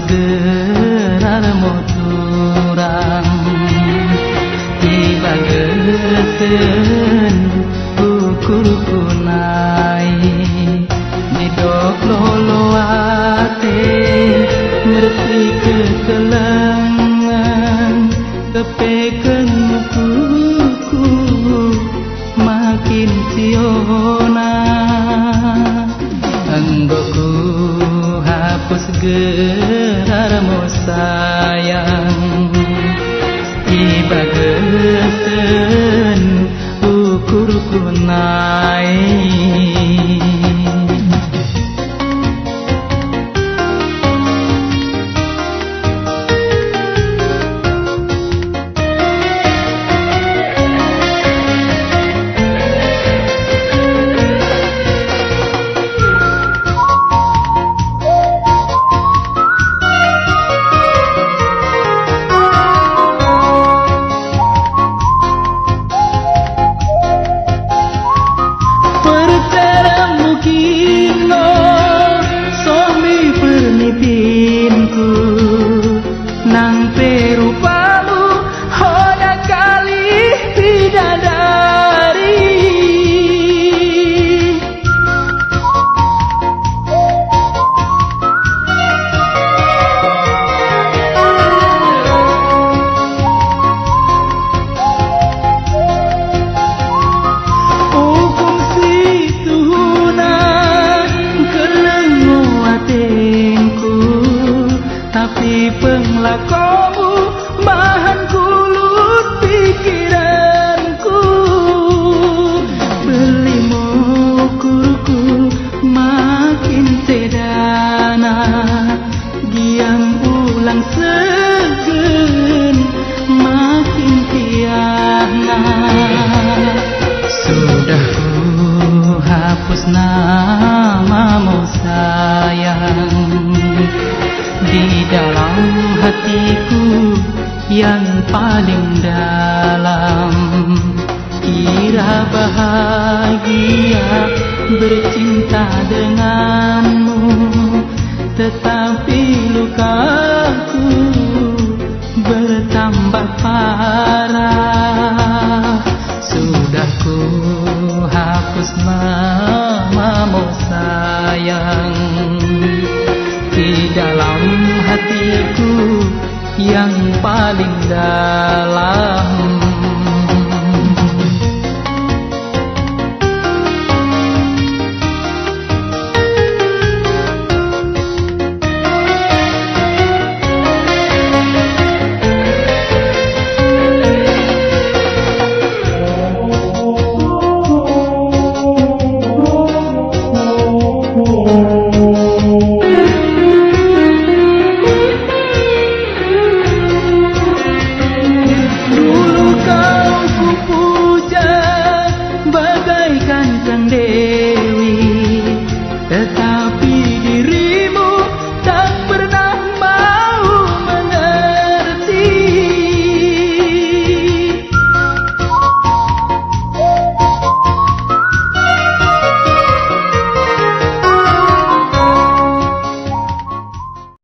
gerar moturang tiba gesen ukur kunai didok loloate ngerti kekelengan kepeken kuku makin siona anggoku hapus gerarmu sayang tiba gesen ukur kunai. Nang perupamu hoda kali bidadari hukum situna kelengu atinku tapi penglakomu bahan kulut pikiranku belimu kurku makin sedana giang ulang segen makin tiana sudah ku hapus namamu sayang di dalam hatiku yang paling dalam kira bahagia bercinta denganmu tetapi lukaku bertambah parah sudah ku hapus namamu sayang di dalam hatiku yang paling dalam.